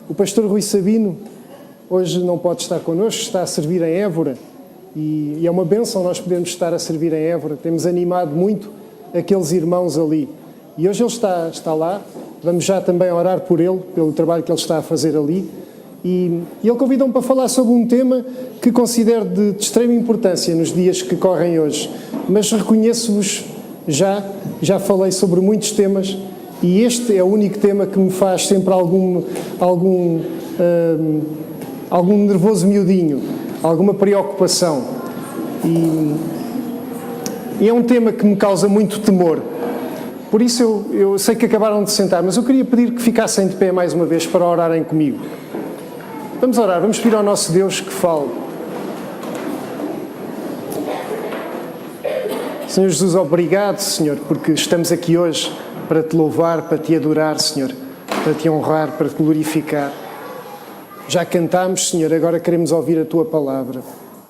O pastor Rui Sabino hoje não pode estar connosco, está a servir em Évora e é uma bênção nós podermos estar a servir em Évora. Temos animado muito aqueles irmãos ali. E hoje ele está lá, vamos já também orar por ele, pelo trabalho que ele está a fazer ali. E ele convidou-me para falar sobre um tema que considero de extrema importância nos dias que correm hoje. Mas reconheço-vos, já falei sobre muitos temas e este é o único tema que me faz sempre algum nervoso miudinho, alguma preocupação. E é um tema que me causa muito temor. Por isso eu sei que acabaram de sentar, mas eu queria pedir que ficassem de pé mais uma vez para orarem comigo. Vamos orar, vamos pedir ao nosso Deus que fale. Senhor Jesus, obrigado, Senhor, porque estamos aqui hoje para Te louvar, para Te adorar, Senhor, para Te honrar, para Te glorificar. Já cantámos, Senhor, agora queremos ouvir a Tua palavra.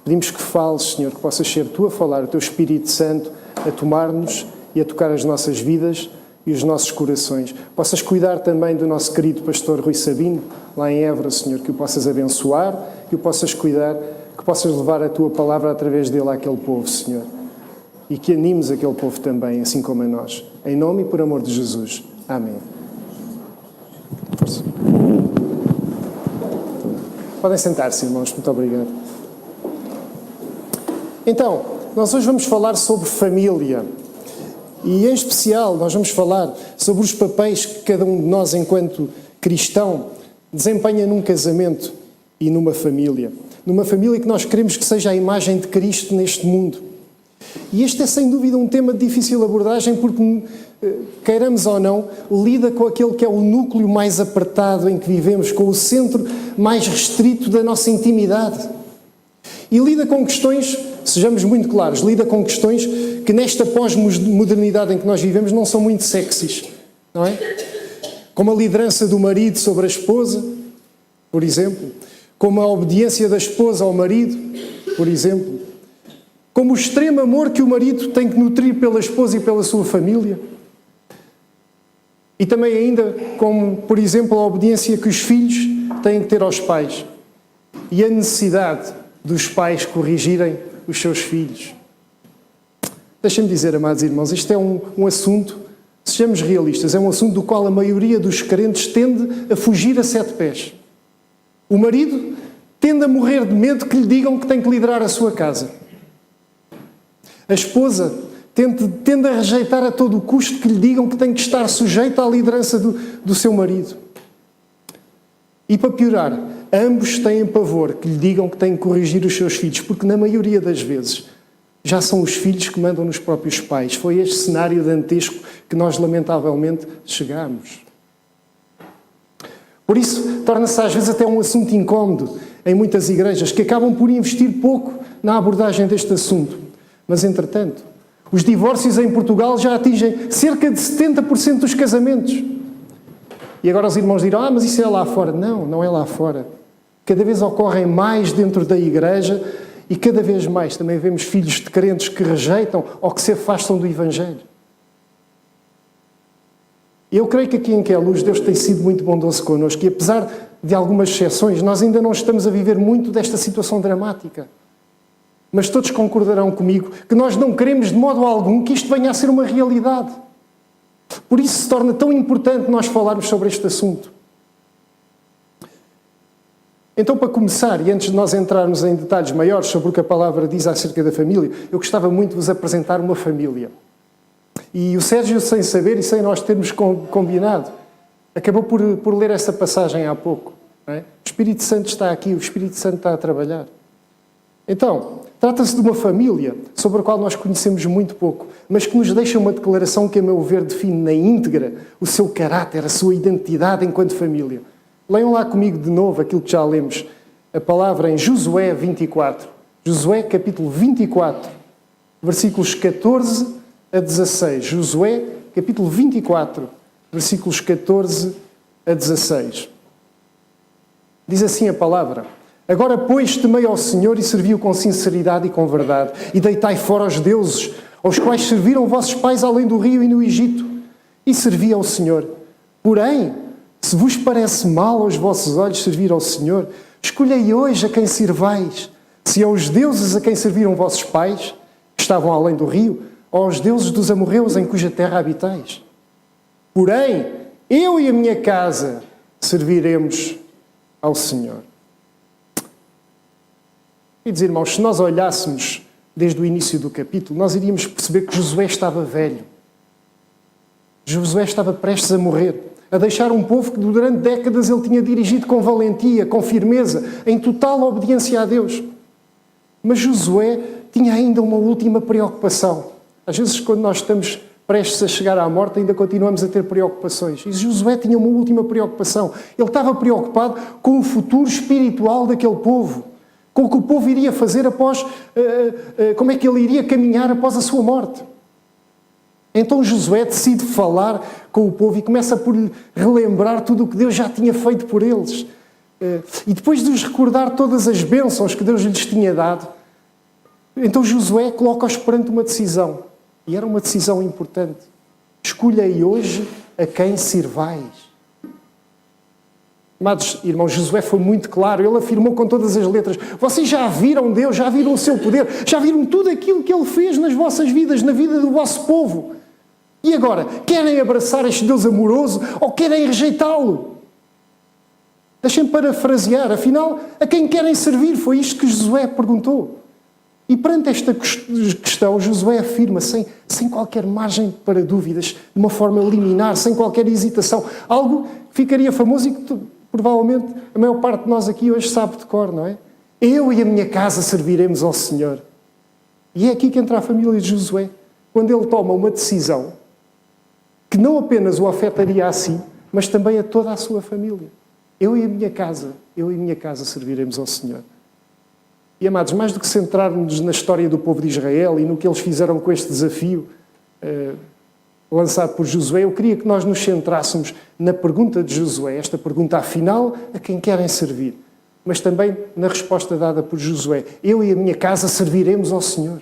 Pedimos que fales, Senhor, que possas ser Tu a falar, o Teu Espírito Santo a tomar-nos e a tocar as nossas vidas e os nossos corações. Possas cuidar também do nosso querido pastor Rui Sabino, lá em Évora, Senhor, que o possas abençoar, que o possas cuidar, que possas levar a Tua palavra através dele àquele povo, Senhor. E que animes aquele povo também, assim como a nós. Em nome e por amor de Jesus. Amém. Força. Podem sentar-se, irmãos. Muito obrigado. Então, nós hoje vamos falar sobre família. E, em especial, nós vamos falar sobre os papéis que cada um de nós, enquanto cristão, desempenha num casamento e numa família. Numa família que nós queremos que seja a imagem de Cristo neste mundo. E este é, sem dúvida, um tema de difícil abordagem porque, queiramos ou não, lida com aquele que é o núcleo mais apertado em que vivemos, com o centro mais restrito da nossa intimidade. E lida com questões, sejamos muito claros, lida com questões que nesta pós-modernidade em que nós vivemos não são muito sexys, não é? Como a liderança do marido sobre a esposa, por exemplo. Como a obediência da esposa ao marido, por exemplo. Como o extremo amor que o marido tem que nutrir pela esposa e pela sua família. E também ainda como, por exemplo, a obediência que os filhos têm que ter aos pais. E a necessidade dos pais corrigirem os seus filhos. Deixem-me dizer, amados irmãos, isto é um assunto, sejamos realistas, é um assunto do qual a maioria dos crentes tende a fugir a 7 pés. O marido tende a morrer de medo que lhe digam que tem que liderar a sua casa. A esposa tende a rejeitar a todo o custo que lhe digam que tem que estar sujeita à liderança do seu marido. E para piorar, ambos têm pavor que lhe digam que têm que corrigir os seus filhos, porque na maioria das vezes já são os filhos que mandam nos próprios pais. Foi este cenário dantesco que nós lamentavelmente chegámos. Por isso, torna-se às vezes até um assunto incómodo em muitas igrejas que acabam por investir pouco na abordagem deste assunto. Mas, entretanto, os divórcios em Portugal já atingem cerca de 70% dos casamentos. E agora os irmãos dirão, mas isso é lá fora. Não, não é lá fora. Cada vez ocorrem mais dentro da igreja e cada vez mais também vemos filhos de crentes que rejeitam ou que se afastam do Evangelho. Eu creio que aqui em Queluz Deus tem sido muito bondoso connosco e apesar de algumas exceções, nós ainda não estamos a viver muito desta situação dramática. Mas todos concordarão comigo que nós não queremos de modo algum que isto venha a ser uma realidade. Por isso se torna tão importante nós falarmos sobre este assunto. Então, para começar, e antes de nós entrarmos em detalhes maiores sobre o que a palavra diz acerca da família, eu gostava muito de vos apresentar uma família. E o Sérgio, sem saber e sem nós termos combinado, acabou por ler essa passagem há pouco. Não é? O Espírito Santo está aqui, o Espírito Santo está a trabalhar. Então, trata-se de uma família sobre a qual nós conhecemos muito pouco, mas que nos deixa uma declaração que, a meu ver, define na íntegra o seu caráter, a sua identidade enquanto família. Leiam lá comigo de novo aquilo que já lemos, a palavra em Josué 24. Josué capítulo 24, versículos 14 a 16. Josué capítulo 24, versículos 14 a 16. Diz assim a palavra: Agora, pois, temei ao Senhor e servi-o com sinceridade e com verdade, e deitai fora os deuses, aos quais serviram vossos pais além do rio e no Egito, e servi ao Senhor. Porém, Se vos parece mal aos vossos olhos servir ao Senhor, escolhei hoje a quem servais. Se aos deuses a quem serviram vossos pais, que estavam além do rio, ou aos deuses dos amorreus em cuja terra habitais. Porém, eu e a minha casa serviremos ao Senhor. E dizer, irmãos, se nós olhássemos desde o início do capítulo, nós iríamos perceber que Josué estava velho. Josué estava prestes a morrer, a deixar um povo que durante décadas ele tinha dirigido com valentia, com firmeza, em total obediência a Deus. Mas Josué tinha ainda uma última preocupação. Às vezes, quando nós estamos prestes a chegar à morte, ainda continuamos a ter preocupações. E Josué tinha uma última preocupação. Ele estava preocupado com o futuro espiritual daquele povo, com o que o povo iria fazer após, como é que ele iria caminhar após a sua morte. Então Josué decide falar com o povo e começa por relembrar tudo o que Deus já tinha feito por eles. E depois de os recordar todas as bênçãos que Deus lhes tinha dado, então Josué coloca-os perante uma decisão. E era uma decisão importante. Escolhei hoje a quem servais. Amados irmãos, Josué foi muito claro. Ele afirmou com todas as letras: vocês já viram Deus, já viram o seu poder, já viram tudo aquilo que Ele fez nas vossas vidas, na vida do vosso povo. E agora, querem abraçar este Deus amoroso ou querem rejeitá-lo? Deixem-me parafrasear. Afinal, a quem querem servir? Foi isto que Josué perguntou. E perante esta questão, Josué afirma, sem qualquer margem para dúvidas, de uma forma liminar, sem qualquer hesitação, algo que ficaria famoso e que provavelmente a maior parte de nós aqui hoje sabe de cor, não é? Eu e a minha casa serviremos ao Senhor. E é aqui que entra a família de Josué, quando ele toma uma decisão que não apenas o afetaria a si, mas também a toda a sua família. Eu e a minha casa serviremos ao Senhor. E, amados, mais do que centrarmos na história do povo de Israel e no que eles fizeram com este desafio lançado por Josué, eu queria que nós nos centrássemos na pergunta de Josué, esta pergunta afinal, a quem querem servir, mas também na resposta dada por Josué: eu e a minha casa serviremos ao Senhor.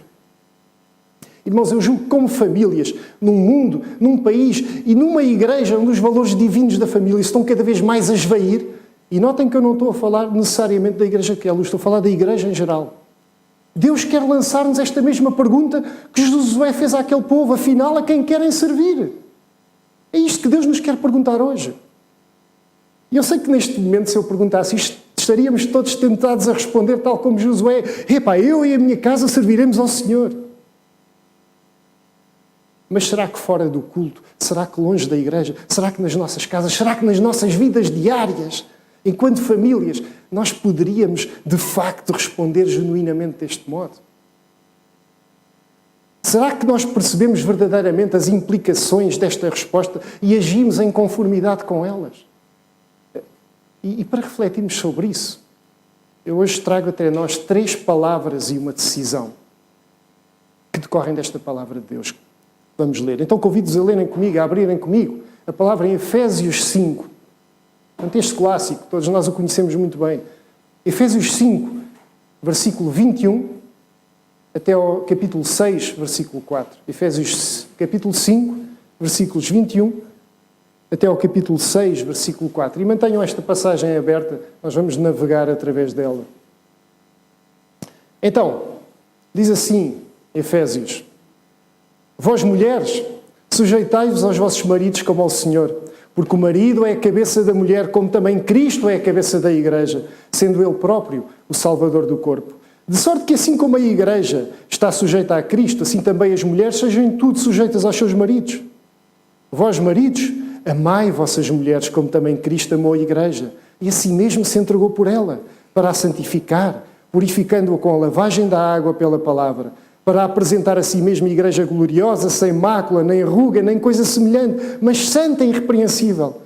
Irmãos, eu julgo que como famílias, num mundo, num país e numa igreja onde os valores divinos da família estão cada vez mais a esvair. E notem que eu não estou a falar necessariamente da Igreja que é luz, estou a falar da Igreja em geral. Deus quer lançar-nos esta mesma pergunta que Josué fez àquele povo: afinal, a quem querem servir? É isto que Deus nos quer perguntar hoje. E eu sei que neste momento, se eu perguntasse isto, estaríamos todos tentados a responder tal como Josué: epá, eu e a minha casa serviremos ao Senhor. Mas será que fora do culto? Será que longe da igreja? Será que nas nossas casas? Será que nas nossas vidas diárias, enquanto famílias, nós poderíamos, de facto, responder genuinamente deste modo? Será que nós percebemos verdadeiramente as implicações desta resposta e agimos em conformidade com elas? E para refletirmos sobre isso, eu hoje trago até nós 3 palavras e uma decisão que decorrem desta palavra de Deus. Vamos ler. Então convido-vos a lerem comigo, a abrirem comigo a palavra em Efésios 5. Um texto clássico, todos nós o conhecemos muito bem. Efésios 5, versículo 21, até ao capítulo 6, versículo 4. Efésios capítulo 5, versículos 21, até ao capítulo 6, versículo 4. E mantenham esta passagem aberta, nós vamos navegar através dela. Então, diz assim, Efésios: vós, mulheres, sujeitai-vos aos vossos maridos como ao Senhor, porque o marido é a cabeça da mulher, como também Cristo é a cabeça da Igreja, sendo Ele próprio o Salvador do corpo. De sorte que assim como a Igreja está sujeita a Cristo, assim também as mulheres sejam em tudo sujeitas aos seus maridos. Vós, maridos, amai vossas mulheres, como também Cristo amou a Igreja, e assim mesmo se entregou por ela, para a santificar, purificando-a com a lavagem da água pela palavra, para apresentar a si mesma Igreja gloriosa, sem mácula, nem ruga, nem coisa semelhante, mas santa e irrepreensível.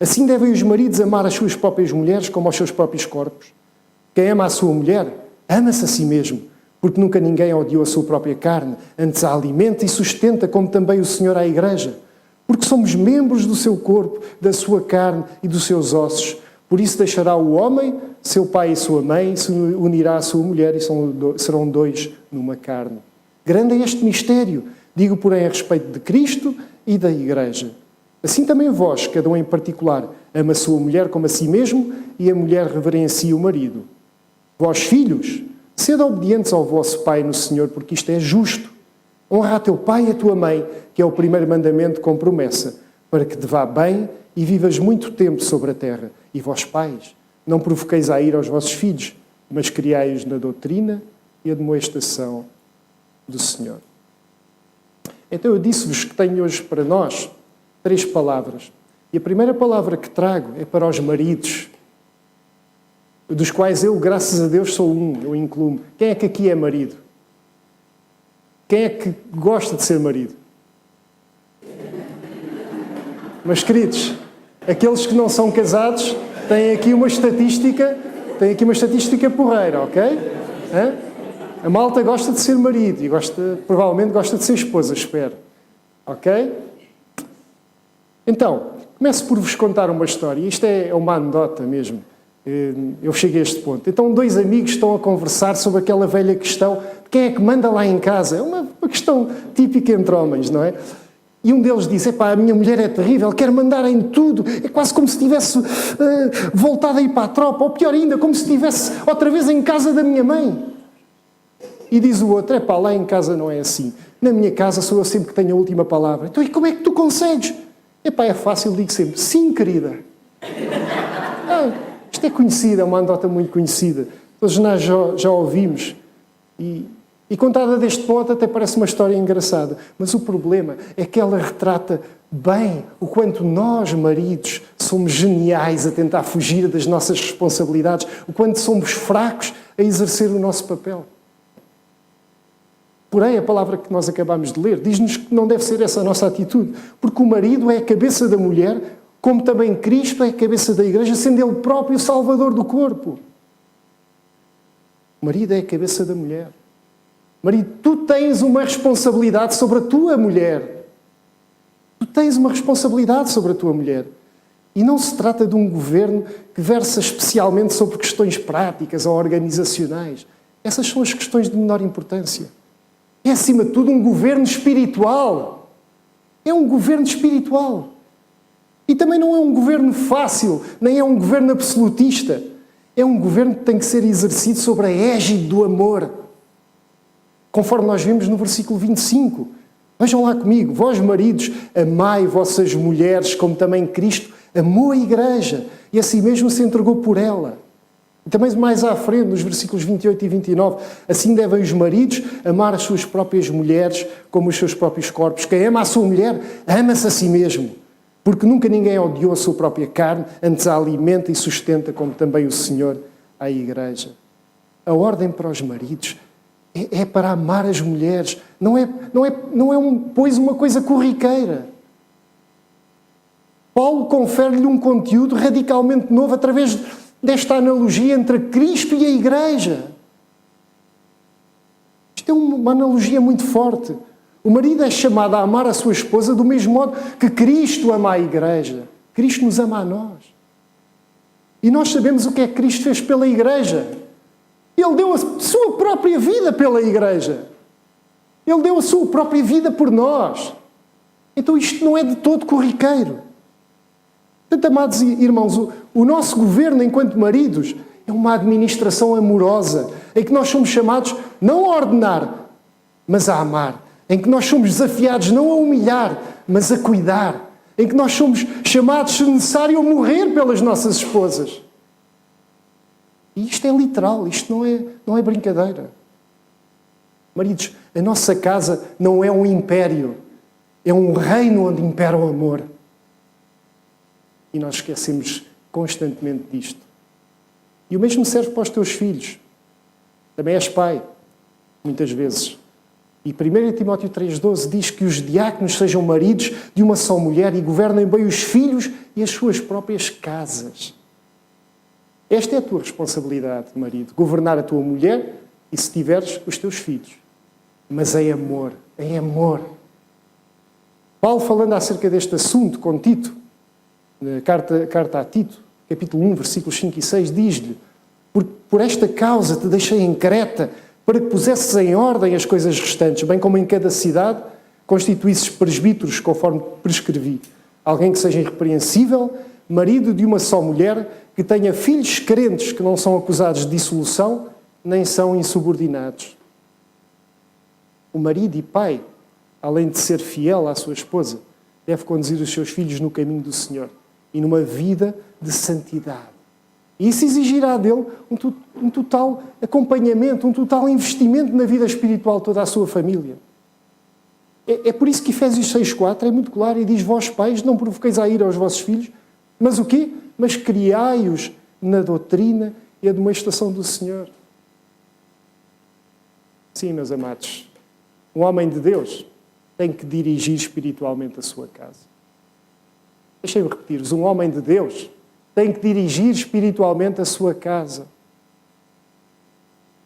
Assim devem os maridos amar as suas próprias mulheres como aos seus próprios corpos. Quem ama a sua mulher, ama-se a si mesmo, porque nunca ninguém odiou a sua própria carne, antes a alimenta e sustenta, como também o Senhor à Igreja, porque somos membros do seu corpo, da sua carne e dos seus ossos. Por isso deixará o homem, seu pai e sua mãe, e se unirá à sua mulher, e serão 2 numa carne. Grande é este mistério, digo, porém, a respeito de Cristo e da Igreja. Assim também vós, cada um em particular, ama a sua mulher como a si mesmo e a mulher reverencia o marido. Vós, filhos, sede obedientes ao vosso pai no Senhor, porque isto é justo. Honra a teu pai e a tua mãe, que é o primeiro mandamento com promessa, para que te vá bem e vivas muito tempo sobre a terra. E vós, pais, não provoqueis a ira aos vossos filhos, mas criai-os na doutrina e admoestação do Senhor. Então eu disse-vos que tenho hoje para nós 3 palavras. E a primeira palavra que trago é para os maridos, dos quais eu, graças a Deus, sou um, eu incluo-me. Quem é que aqui é marido? Quem é que gosta de ser marido? Mas, queridos, aqueles que não são casados têm aqui uma estatística porreira, ok? Hã? A malta gosta de ser marido e provavelmente gosta de ser esposa, espero. Ok? Então, começo por vos contar uma história. Isto é uma anedota mesmo. Eu cheguei a este ponto. Então, 2 amigos estão a conversar sobre aquela velha questão de quem é que manda lá em casa. É uma questão típica entre homens, não é? E um deles disse, epá, a minha mulher é terrível, quer mandar em tudo, é quase como se tivesse voltado a ir para a tropa, ou pior ainda, como se estivesse outra vez em casa da minha mãe. E diz o outro, epá, lá em casa não é assim. Na minha casa sou eu sempre que tenho a última palavra. Então, e como é que tu consegues? Epá, é fácil, digo sempre, sim, querida. Isto é conhecida, é uma anedota muito conhecida. Todos nós já ouvimos. E contada deste ponto até parece uma história engraçada. Mas o problema é que ela retrata bem o quanto nós, maridos, somos geniais a tentar fugir das nossas responsabilidades, o quanto somos fracos a exercer o nosso papel. Porém, a palavra que nós acabamos de ler diz-nos que não deve ser essa a nossa atitude, porque o marido é a cabeça da mulher, como também Cristo é a cabeça da igreja, sendo ele próprio o salvador do corpo. O marido é a cabeça da mulher. Marido, tu tens uma responsabilidade sobre a tua mulher. Tu tens uma responsabilidade sobre a tua mulher. E não se trata de um governo que versa especialmente sobre questões práticas ou organizacionais. Essas são as questões de menor importância. É, acima de tudo, um governo espiritual. É um governo espiritual. E também não é um governo fácil, nem é um governo absolutista. É um governo que tem que ser exercido sobre a égide do amor. Conforme nós vimos no versículo 25. Vejam lá comigo. Vós, maridos, amai vossas mulheres, como também Cristo amou a igreja e assim mesmo se entregou por ela. E também mais à frente, nos versículos 28 e 29, assim devem os maridos amar as suas próprias mulheres como os seus próprios corpos. Quem ama a sua mulher, ama-se a si mesmo. Porque nunca ninguém odiou a sua própria carne, antes a alimenta e sustenta, como também o Senhor à igreja. A ordem para os maridos é para amar as mulheres. Não é pois uma coisa corriqueira. Paulo confere-lhe um conteúdo radicalmente novo através desta analogia entre Cristo e a igreja. Isto é uma analogia muito forte. O marido é chamado a amar a sua esposa do mesmo modo que Cristo ama a igreja. Cristo nos ama a nós. E nós sabemos o que é que Cristo fez pela igreja. Ele deu a sua própria vida pela igreja. Ele deu a sua própria vida por nós. Então isto não é de todo corriqueiro. Portanto, amados irmãos, o nosso governo enquanto maridos é uma administração amorosa, em que nós somos chamados não a ordenar, mas a amar. Em que nós somos desafiados não a humilhar, mas a cuidar. Em que nós somos chamados, se necessário, a morrer pelas nossas esposas. E isto é literal, isto não é brincadeira. Maridos, a nossa casa não é um império, é um reino onde impera o amor. E nós esquecemos constantemente disto. E o mesmo serve para os teus filhos. Também és pai, muitas vezes. E 1 Timóteo 3,12 diz que os diáconos sejam maridos de uma só mulher e governem bem os filhos e as suas próprias casas. Esta é a tua responsabilidade, marido. Governar a tua mulher e, se tiveres, os teus filhos. Mas em amor, em amor. Paulo, falando acerca deste assunto com Tito, na carta a Tito, capítulo 1, versículos 5 e 6, diz-lhe: por esta causa te deixei em Creta, para que pusesses em ordem as coisas restantes, bem como em cada cidade constituísses presbíteros, conforme prescrevi. Alguém que seja irrepreensível, marido de uma só mulher, que tenha filhos crentes que não são acusados de dissolução, nem são insubordinados. O marido e pai, além de ser fiel à sua esposa, deve conduzir os seus filhos no caminho do Senhor e numa vida de santidade. E isso exigirá dele um total acompanhamento, um total investimento na vida espiritual de toda a sua família. É por isso que Efésios 6,4 é muito claro e diz: vós pais, não provoqueis a ira aos vossos filhos, mas o quê? Mas criai-os na doutrina e admoestação do Senhor. Sim, meus amados, um homem de Deus tem que dirigir espiritualmente a sua casa. Deixem-me repetir-vos, um homem de Deus tem que dirigir espiritualmente a sua casa.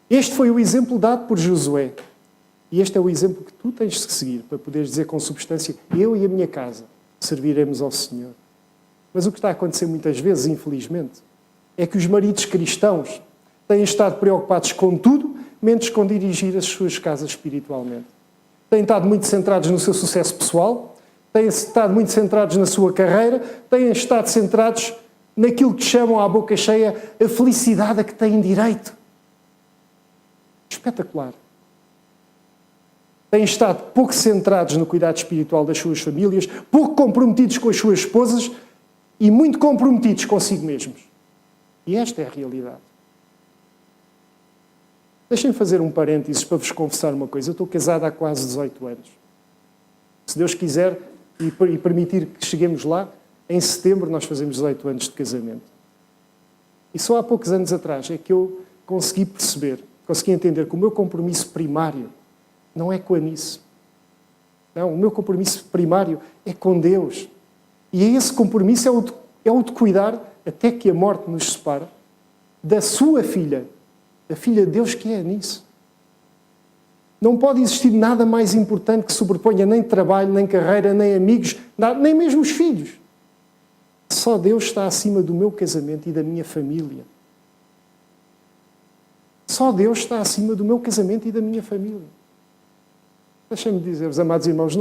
Este foi o exemplo dado por Josué. E este é o exemplo que tu tens que seguir para poderes dizer com substância: eu e a minha casa serviremos ao Senhor. Mas o que está a acontecer muitas vezes, infelizmente, é que os maridos cristãos têm estado preocupados com tudo, menos com dirigir as suas casas espiritualmente. Têm estado muito centrados no seu sucesso pessoal, têm estado muito centrados na sua carreira, têm estado centrados naquilo que chamam à boca cheia a felicidade a que têm direito. Espetacular. Têm estado pouco centrados no cuidado espiritual das suas famílias, pouco comprometidos com as suas esposas e muito comprometidos consigo mesmos. E esta é a realidade. Deixem-me fazer um parênteses para vos confessar uma coisa. Eu estou casado há quase 18 anos. Se Deus quiser e permitir que cheguemos lá, em setembro nós fazemos 18 anos de casamento. E só há poucos anos atrás é que eu consegui perceber, consegui entender que o meu compromisso primário não é com a Anice. Não, o meu compromisso primário é com Deus. E esse compromisso é o de cuidar, até que a morte nos separe, da sua filha, da filha de Deus que é a Anice. Não pode existir nada mais importante que sobreponha nem trabalho, nem carreira, nem amigos, nem mesmo os filhos. Só Deus está acima do meu casamento e da minha família. Só Deus está acima do meu casamento e da minha família. Deixem-me dizer-vos, amados irmãos,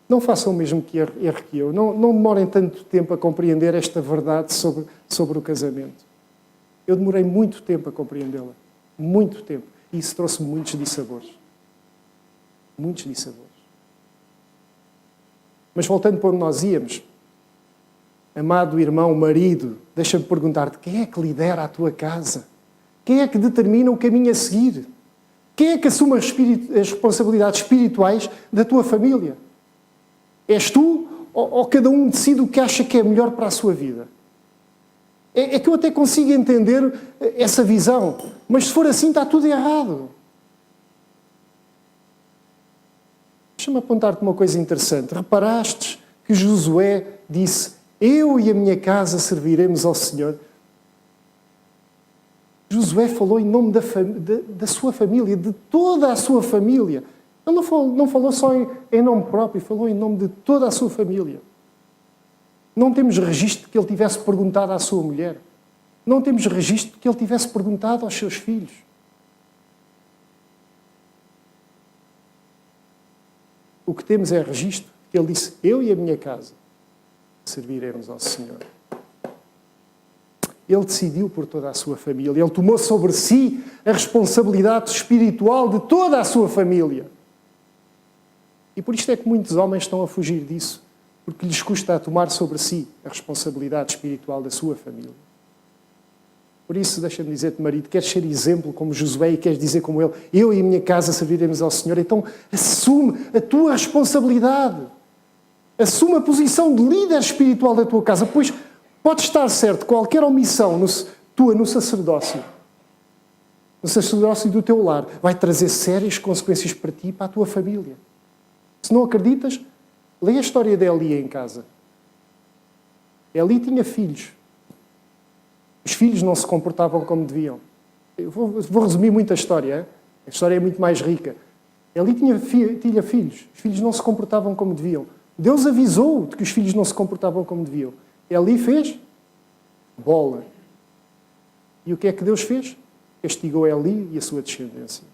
não façam o mesmo erro que eu. Não demorem tanto tempo a compreender esta verdade sobre o casamento. Eu demorei muito tempo a compreendê-la. Muito tempo. E isso trouxe muitos dissabores. Muitos dissabores. Mas voltando para onde nós íamos, amado irmão, marido, deixa-me perguntar-te: quem é que lidera a tua casa? Quem é que determina o caminho a seguir? Quem é que assume as responsabilidades espirituais da tua família? És tu ou cada um decide o que acha que é melhor para a sua vida? É que eu até consigo entender essa visão, mas se for assim está tudo errado. Deixa-me apontar-te uma coisa interessante. Reparaste que Josué disse: eu e a minha casa serviremos ao Senhor? Josué falou em nome da sua família, de toda a sua família. Ele não falou só em nome próprio, falou em nome de toda a sua família. Não temos registro de que ele tivesse perguntado à sua mulher. Não temos registro de que ele tivesse perguntado aos seus filhos. O que temos é registro de que ele disse: eu e a minha casa serviremos ao Senhor. Ele decidiu por toda a sua família. Ele tomou sobre si a responsabilidade espiritual de toda a sua família. E por isto é que muitos homens estão a fugir disso, porque lhes custa a tomar sobre si a responsabilidade espiritual da sua família. Por isso, deixa-me dizer-te, marido, queres ser exemplo como Josué e queres dizer como ele: eu e a minha casa serviremos ao Senhor? Então assume a tua responsabilidade. Assume a posição de líder espiritual da tua casa, pois pode estar certo, qualquer omissão tua no sacerdócio do teu lar, vai trazer sérias consequências para ti e para a tua família. Se não acreditas, lê a história de Eli em casa. Eli tinha filhos. Os filhos não se comportavam como deviam. Eu vou resumir muito a história. Hein? A história é muito mais rica. Eli tinha filhos. Os filhos não se comportavam como deviam. Deus avisou de que os filhos não se comportavam como deviam. Eli fez bola. E o que é que Deus fez? Castigou Eli e a sua descendência.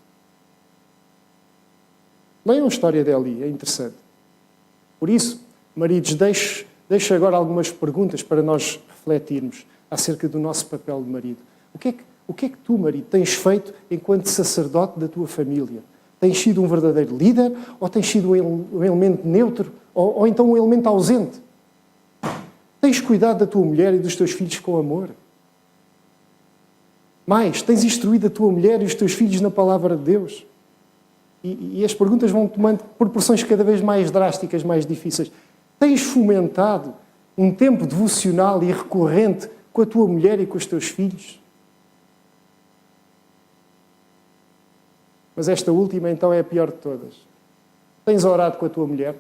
Leiam a história de Eli, é interessante. Por isso, maridos, deixo agora algumas perguntas para nós refletirmos acerca do nosso papel de marido. O que é que tu, marido, tens feito enquanto sacerdote da tua família? Tens sido um verdadeiro líder ou tens sido um elemento neutro ou então um elemento ausente? Tens cuidado da tua mulher e dos teus filhos com amor? Mais, tens instruído a tua mulher e os teus filhos na palavra de Deus? E as perguntas vão tomando proporções cada vez mais drásticas, mais difíceis. Tens fomentado um tempo devocional e recorrente com a tua mulher e com os teus filhos? Mas esta última, então, é a pior de todas. Tens orado com a tua mulher?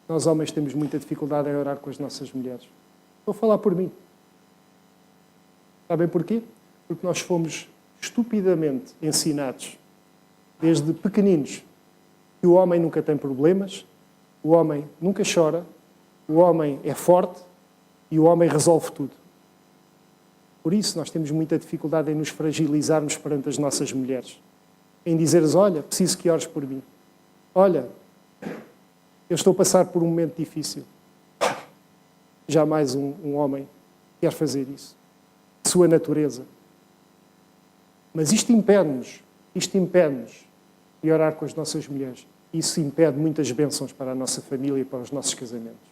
Nós, homens, temos muita dificuldade em orar com as nossas mulheres. Vou falar por mim. Sabem porquê? Porque nós fomos estupidamente ensinados, desde pequeninos, que o homem nunca tem problemas, o homem nunca chora, o homem é forte e o homem resolve tudo. Por isso, nós temos muita dificuldade em nos fragilizarmos perante as nossas mulheres. Em dizeres, olha, preciso que ores por mim. Olha, eu estou a passar por um momento difícil. Jamais um homem quer fazer isso. Sua natureza. Mas isto impede-nos de orar com as nossas mulheres. Isso impede muitas bênçãos para a nossa família e para os nossos casamentos.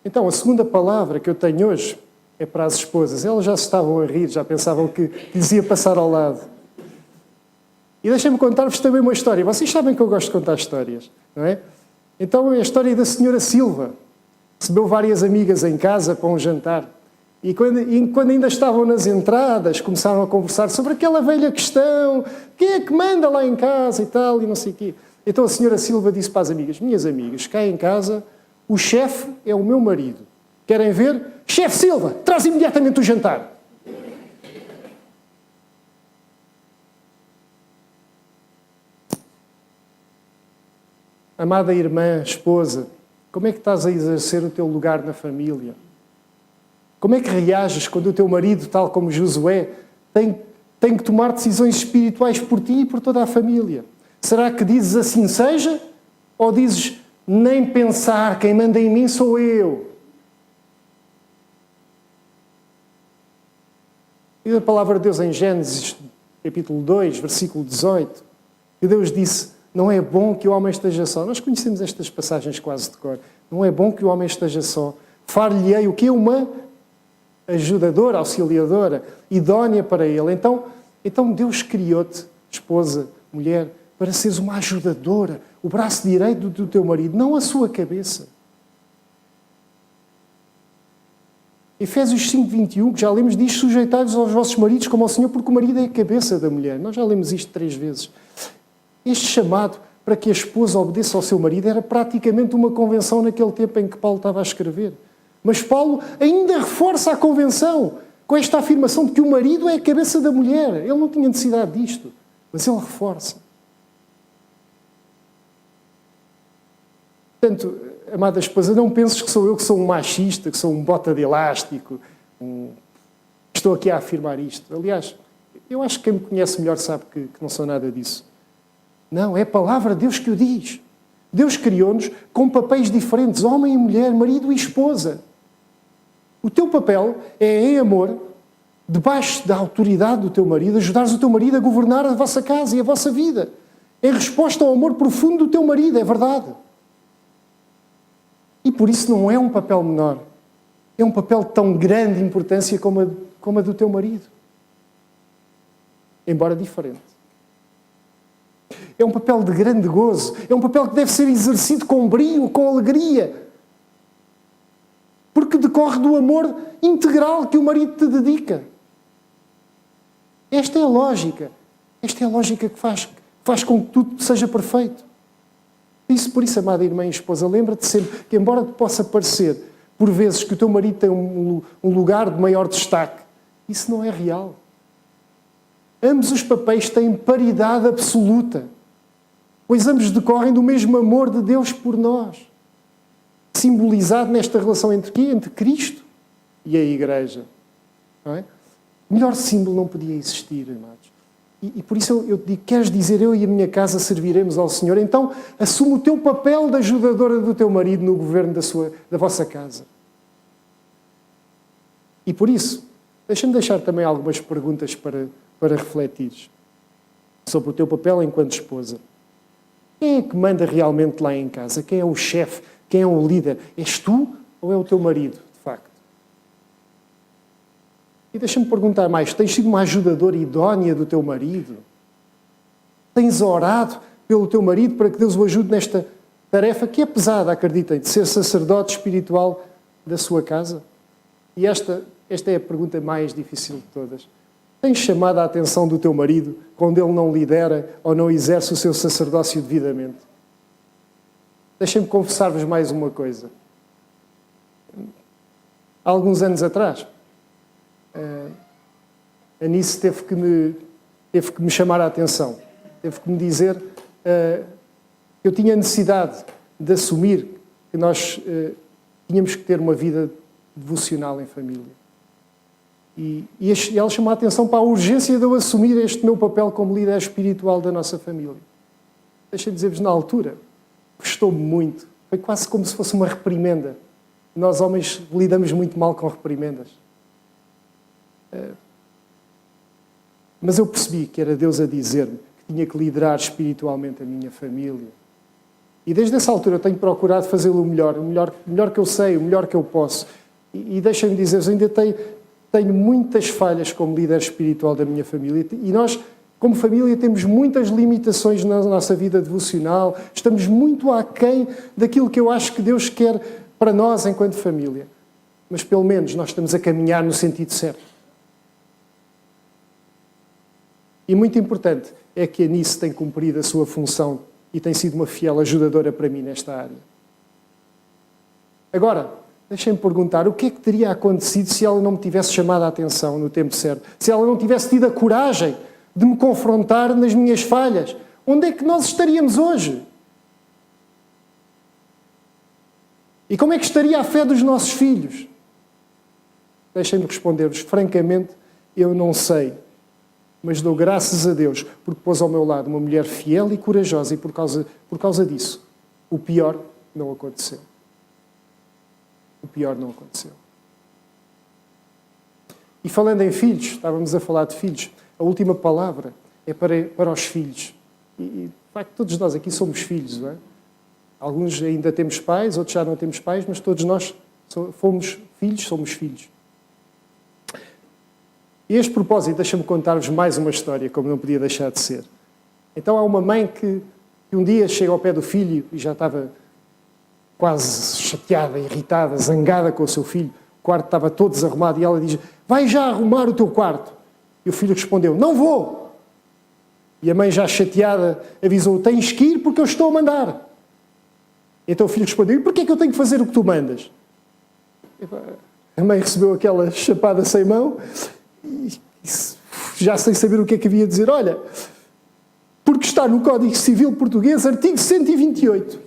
Então, a segunda palavra que eu tenho hoje é para as esposas. Elas já se estavam a rir, já pensavam que lhes ia passar ao lado. E deixem-me contar-vos também uma história. Vocês sabem que eu gosto de contar histórias, não é? Então, é a história da senhora Silva. Recebeu várias amigas em casa para um jantar. E quando ainda estavam nas entradas, começaram a conversar sobre aquela velha questão, quem é que manda lá em casa e tal, e não sei o quê. Então a senhora Silva disse para as amigas, minhas amigas, cá em casa, o chefe é o meu marido. Querem ver? Chefe Silva, traz imediatamente o jantar. Amada irmã, esposa, como é que estás a exercer o teu lugar na família? Como é que reages quando o teu marido, tal como Josué, tem que tomar decisões espirituais por ti e por toda a família? Será que dizes assim seja? Ou dizes, nem pensar, quem manda em mim sou eu? E a palavra de Deus em Gênesis, capítulo 2, versículo 18, que Deus disse, não é bom que o homem esteja só. Nós conhecemos estas passagens quase de cor. Não é bom que o homem esteja só. Far-lhe-ei o que é uma ajudadora, auxiliadora, idónea para ele. Então Deus criou-te, esposa, mulher, para seres uma ajudadora, o braço direito do teu marido, não a sua cabeça. Efésios 5:21, que já lemos, diz, sujeitai-vos aos vossos maridos como ao Senhor, porque o marido é a cabeça da mulher. Nós já lemos isto 3 vezes. Este chamado para que a esposa obedeça ao seu marido era praticamente uma convenção naquele tempo em que Paulo estava a escrever. Mas Paulo ainda reforça a convenção com esta afirmação de que o marido é a cabeça da mulher. Ele não tinha necessidade disto, mas ele reforça. Portanto, amada esposa, não penses que sou eu que sou um machista, que sou um bota de elástico, estou aqui a afirmar isto. Aliás, eu acho que quem me conhece melhor sabe que não sou nada disso. Não, é a palavra de Deus que o diz. Deus criou-nos com papéis diferentes, homem e mulher, marido e esposa. O teu papel é, em amor, debaixo da autoridade do teu marido, ajudares o teu marido a governar a vossa casa e a vossa vida. Em resposta ao amor profundo do teu marido, é verdade. E por isso não é um papel menor. É um papel de tão grande importância como a do teu marido. Embora diferente. É um papel de grande gozo. É um papel que deve ser exercido com brio, com alegria. Porque decorre do amor integral que o marido te dedica. Esta é a lógica. Esta é a lógica que faz com que tudo seja perfeito. Por isso, amada irmã e esposa, lembra-te sempre que, embora te possa parecer, por vezes, que o teu marido tem um lugar de maior destaque, isso não é real. Ambos os papéis têm paridade absoluta, pois ambos decorrem do mesmo amor de Deus por nós, simbolizado nesta relação entre quê? Entre Cristo e a Igreja. Não é? Melhor símbolo não podia existir, amados. E por isso eu te digo, queres dizer, eu e a minha casa serviremos ao Senhor? Então assume o teu papel de ajudadora do teu marido no governo da vossa casa. E por isso, deixa-me deixar também algumas perguntas para refletires sobre o teu papel enquanto esposa. Quem é que manda realmente lá em casa? Quem é o chefe? Quem é o líder? És tu ou é o teu marido, de facto? E deixa-me perguntar mais, tens sido uma ajudadora idónea do teu marido? Tens orado pelo teu marido para que Deus o ajude nesta tarefa que é pesada, acreditem, de ser sacerdote espiritual da sua casa? E esta é a pergunta mais difícil de todas. Tens chamado a atenção do teu marido quando ele não lidera ou não exerce o seu sacerdócio devidamente? Deixem-me confessar-vos mais uma coisa. Há alguns anos atrás, a Nice teve que me chamar a atenção. Teve que me dizer que eu tinha necessidade de assumir que nós tínhamos que ter uma vida devocional em família. E ela chamou a atenção para a urgência de eu assumir este meu papel como líder espiritual da nossa família. Deixa-me dizer-vos, na altura, custou-me muito. Foi quase como se fosse uma reprimenda. Nós, homens, lidamos muito mal com reprimendas. Mas eu percebi que era Deus a dizer-me que tinha que liderar espiritualmente a minha família. E desde essa altura eu tenho procurado fazê-lo o melhor que eu sei, o melhor que eu posso. E deixem-me dizer-vos, ainda tenho muitas falhas como líder espiritual da minha família. E nós, como família, temos muitas limitações na nossa vida devocional. Estamos muito aquém daquilo que eu acho que Deus quer para nós enquanto família. Mas pelo menos nós estamos a caminhar no sentido certo. E muito importante é que a Nice tem cumprido a sua função e tem sido uma fiel ajudadora para mim nesta área. Agora, deixem-me perguntar, o que é que teria acontecido se ela não me tivesse chamado a atenção no tempo certo? Se ela não tivesse tido a coragem de me confrontar nas minhas falhas? Onde é que nós estaríamos hoje? E como é que estaria a fé dos nossos filhos? Deixem-me responder-vos, francamente, eu não sei. Mas dou graças a Deus porque pôs ao meu lado uma mulher fiel e corajosa e por causa disso, o pior não aconteceu. O pior não aconteceu. E falando em filhos, estávamos a falar de filhos, a última palavra é para os filhos. E de facto, todos nós aqui somos filhos, não é? Alguns ainda temos pais, outros já não temos pais, mas todos nós fomos filhos, somos filhos. E a este propósito, deixa-me contar-vos mais uma história, como não podia deixar de ser. Então há uma mãe que um dia chega ao pé do filho e já estava quase chateada, irritada, zangada com o seu filho. O quarto estava todo desarrumado e ela diz: vai já arrumar o teu quarto. E o filho respondeu: não vou. E a mãe, já chateada, avisou: tens que ir porque eu estou a mandar. Então o filho respondeu: e porquê é que eu tenho que fazer o que tu mandas? A mãe recebeu aquela chapada sem mão e já sem saber o que é que havia de dizer. Olha, porque está no Código Civil Português, artigo 128.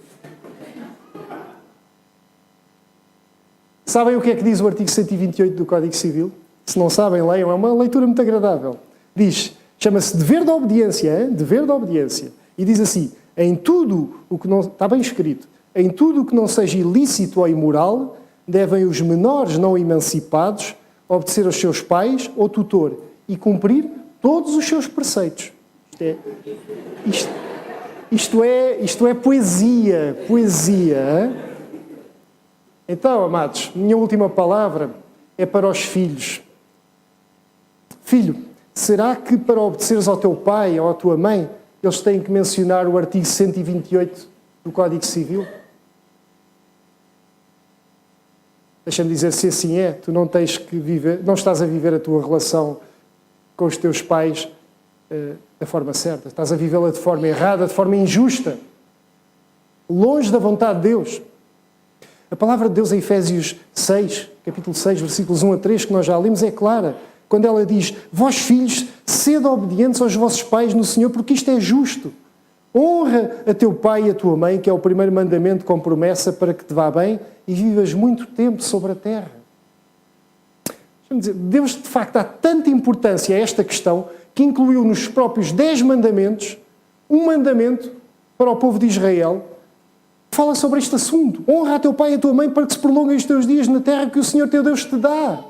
Sabem o que é que diz o artigo 128 do Código Civil? Se não sabem, leiam, é uma leitura muito agradável. Diz, chama-se dever da obediência, dever da obediência. E diz assim, em tudo o que não... Está bem escrito. Em tudo o que não seja ilícito ou imoral, devem os menores não emancipados obedecer aos seus pais ou tutor e cumprir todos os seus preceitos. Isto é poesia. Poesia. Hein? Então, amados, minha última palavra é para os filhos. Filho, será que para obedeceres ao teu pai ou à tua mãe, eles têm que mencionar o artigo 128 do Código Civil? Deixa-me dizer, se assim é, tu não tens que viver, não estás a viver a tua relação com os teus pais da forma certa. Estás a vivê-la de forma errada, de forma injusta, longe da vontade de Deus. A palavra de Deus em Efésios 6, capítulo 6, versículos 1 a 3, que nós já lemos, é clara. Quando ela diz, vós filhos, sede obedientes aos vossos pais no Senhor, porque isto é justo. Honra a teu pai e a tua mãe, que é o primeiro mandamento com promessa para que te vá bem e vivas muito tempo sobre a terra. Deus, de facto, dá tanta importância a esta questão que incluiu nos próprios 10 mandamentos um mandamento para o povo de Israel que fala sobre este assunto. Honra a teu pai e a tua mãe para que se prolonguem os teus dias na terra que o Senhor teu Deus te dá.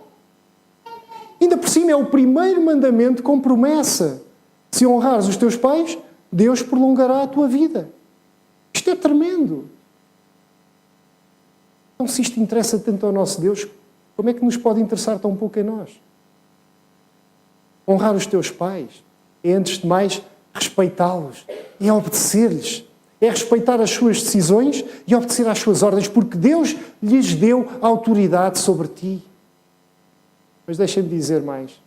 Ainda por cima, é o primeiro mandamento com promessa. Se honrares os teus pais, Deus prolongará a tua vida. Isto é tremendo. Então, se isto interessa tanto ao nosso Deus, como é que nos pode interessar tão pouco em nós? Honrar os teus pais é, antes de mais, respeitá-los, é obedecer-lhes, é respeitar as suas decisões e obedecer às suas ordens, porque Deus lhes deu autoridade sobre ti. Mas deixem-me dizer mais.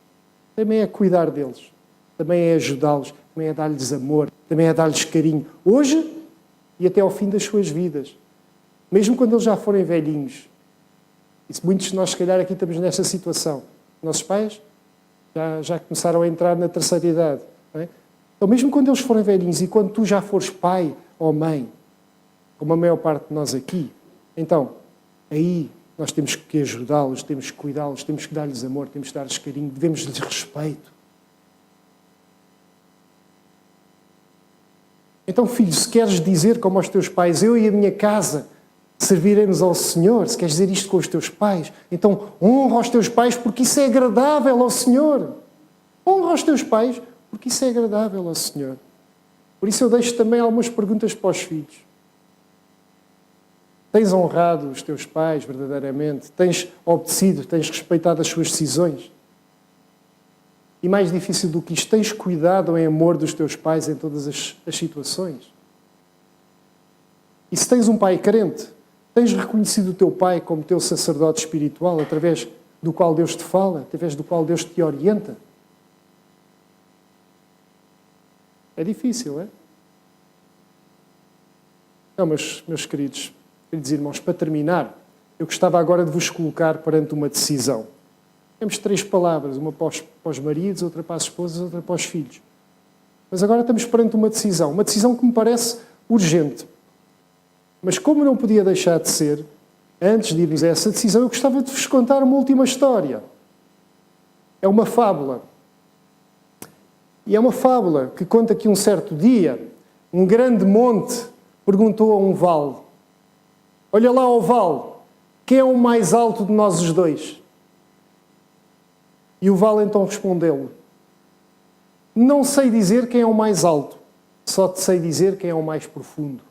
Também é cuidar deles, também é ajudá-los, também é dar-lhes amor, também é dar-lhes carinho, hoje e até ao fim das suas vidas. Mesmo quando eles já forem velhinhos. E muitos de nós, se calhar, aqui estamos nesta situação. Nossos pais já começaram a entrar na terceira idade. Não é? Então, mesmo quando eles forem velhinhos e quando tu já fores pai ou mãe, como a maior parte de nós aqui, então, aí nós temos que ajudá-los, temos que cuidá-los, temos que dar-lhes amor, temos que dar-lhes carinho, devemos-lhes respeito. Então, filho, se queres dizer como aos teus pais, eu e a minha casa serviremos ao Senhor, se queres dizer isto com os teus pais, então honra os teus pais porque isso é agradável ao Senhor. Honra os teus pais porque isso é agradável ao Senhor. Por isso eu deixo também algumas perguntas para os filhos. Tens honrado os teus pais verdadeiramente? Tens obedecido? Tens respeitado as suas decisões? E mais difícil do que isto, tens cuidado em amor dos teus pais em todas as situações? E se tens um pai crente, tens reconhecido o teu pai como teu sacerdote espiritual, através do qual Deus te fala, através do qual Deus te orienta? É difícil, é? Não, mas, meus queridos irmãos, para terminar, eu gostava agora de vos colocar perante uma decisão. Temos 3 palavras, uma para os maridos, outra para as esposas, outra para os filhos. Mas agora estamos perante uma decisão que me parece urgente. Mas como não podia deixar de ser, antes de irmos a essa decisão, eu gostava de vos contar uma última história. É uma fábula. E é uma fábula que conta que um certo dia, um grande monte perguntou a um vale: olha lá ao vale, quem é o mais alto de nós os dois? E o vale então respondeu-lhe: não sei dizer quem é o mais alto, só te sei dizer quem é o mais profundo.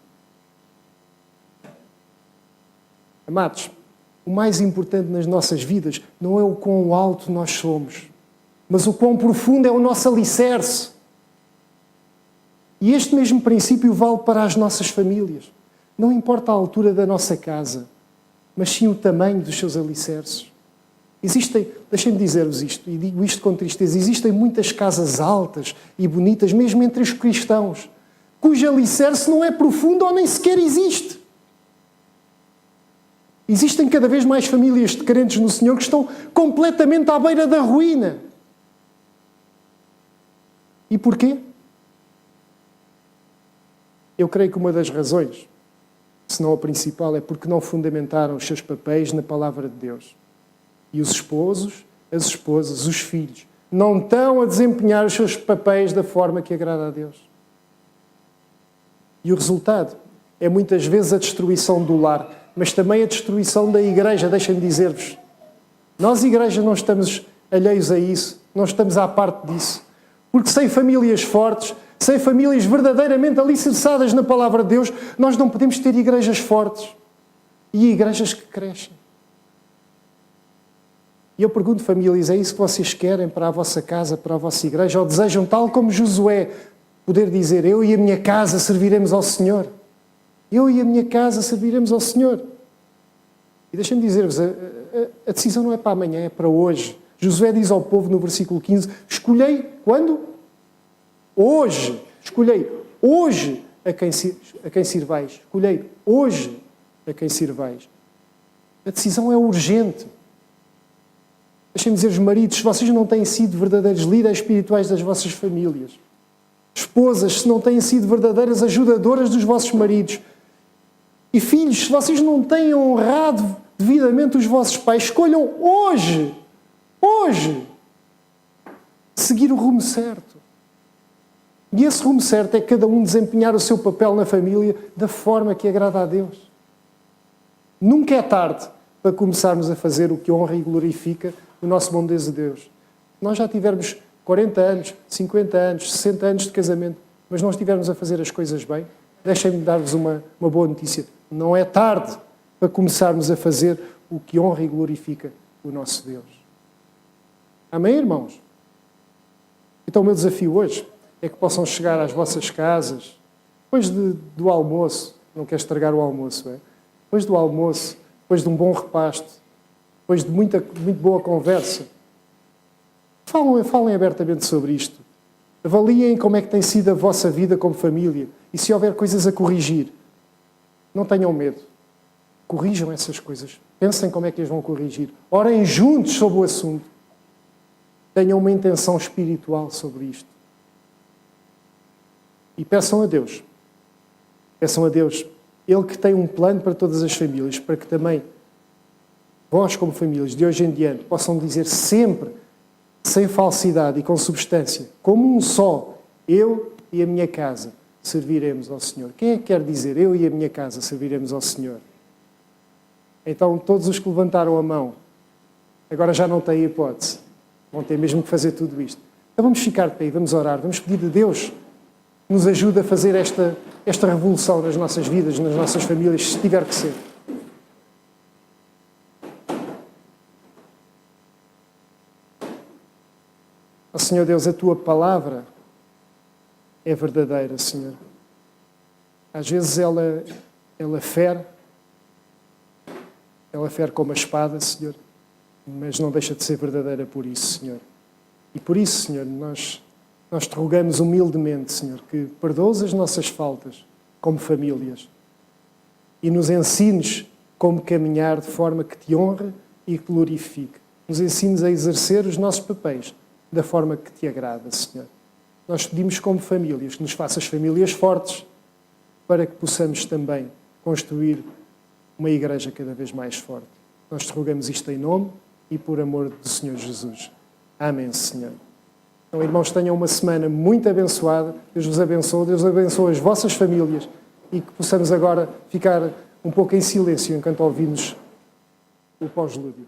Amados, o mais importante nas nossas vidas não é o quão alto nós somos, mas o quão profundo é o nosso alicerce. E este mesmo princípio vale para as nossas famílias. Não importa a altura da nossa casa, mas sim o tamanho dos seus alicerces. Deixem-me dizer-vos isto, e digo isto com tristeza, existem muitas casas altas e bonitas, mesmo entre os cristãos, cujo alicerce não é profundo ou nem sequer existe. Existem cada vez mais famílias de crentes no Senhor que estão completamente à beira da ruína. E porquê? Eu creio que uma das razões, se não a principal, é porque não fundamentaram os seus papéis na palavra de Deus. E os esposos, as esposas, os filhos, não estão a desempenhar os seus papéis da forma que agrada a Deus. E o resultado é muitas vezes a destruição do lar, mas também a destruição da igreja. Deixem-me dizer-vos, nós, igreja, não estamos alheios a isso, não estamos à parte disso. Porque sem famílias fortes, sem famílias verdadeiramente alicerçadas na palavra de Deus, nós não podemos ter igrejas fortes e igrejas que crescem. E eu pergunto, famílias, é isso que vocês querem para a vossa casa, para a vossa igreja? Ou desejam, tal como Josué, poder dizer: eu e a minha casa serviremos ao Senhor? Eu e a minha casa serviremos ao Senhor. E deixem-me dizer-vos, a decisão não é para amanhã, é para hoje. Josué diz ao povo no versículo 15, escolhei quando? Hoje. Escolhei hoje a quem sirvais. Escolhei hoje a quem sirvais. A decisão é urgente. Deixem-me dizer, os maridos, se vocês não têm sido verdadeiros líderes espirituais das vossas famílias, esposas, se não têm sido verdadeiras ajudadoras dos vossos maridos, e filhos, se vocês não têm honrado devidamente os vossos pais, escolham hoje hoje, seguir o rumo certo. E esse rumo certo é cada um desempenhar o seu papel na família da forma que agrada a Deus. Nunca é tarde para começarmos a fazer o que honra e glorifica o nosso bondoso Deus. Nós já tivemos 40 anos, 50 anos, 60 anos de casamento, mas não estivermos a fazer as coisas bem, deixem-me dar-vos uma boa notícia. Não é tarde para começarmos a fazer o que honra e glorifica o nosso Deus. Amém, irmãos? Então o meu desafio hoje é que possam chegar às vossas casas, depois do almoço, não quero estragar o almoço, é? Depois do almoço, depois de um bom repasto, depois de muito boa conversa, falem abertamente sobre isto. Avaliem como é que tem sido a vossa vida como família e se houver coisas a corrigir, não tenham medo. Corrijam essas coisas. Pensem como é que as vão corrigir. Orem juntos sobre o assunto. Tenham uma intenção espiritual sobre isto. E peçam a Deus, Ele que tem um plano para todas as famílias, para que também vós, como famílias, de hoje em diante, possam dizer sempre, sem falsidade e com substância, como um só, eu e a minha casa serviremos ao Senhor. Quem é que quer dizer, eu e a minha casa serviremos ao Senhor? Então, todos os que levantaram a mão, agora já não têm hipótese. Vão ter mesmo que fazer tudo isto. Então vamos ficar de pé e vamos orar, vamos pedir a Deus que nos ajude a fazer esta revolução nas nossas vidas, nas nossas famílias, se tiver que ser. Ó Senhor Deus, a Tua palavra é verdadeira, Senhor. Às vezes ela fere como a espada, Senhor, mas não deixa de ser verdadeira por isso, Senhor. E por isso, Senhor, nós te rogamos humildemente, Senhor, que perdoes as nossas faltas como famílias e nos ensines como caminhar de forma que te honre e que glorifique. Nos ensines a exercer os nossos papéis da forma que te agrada, Senhor. Nós pedimos como famílias que nos faças famílias fortes para que possamos também construir uma igreja cada vez mais forte. Nós te rogamos isto em nome e por amor do Senhor Jesus. Amém, Senhor. Então, irmãos, tenham uma semana muito abençoada. Deus vos abençoe. Deus abençoe as vossas famílias e que possamos agora ficar um pouco em silêncio enquanto ouvimos o pós-lúdio.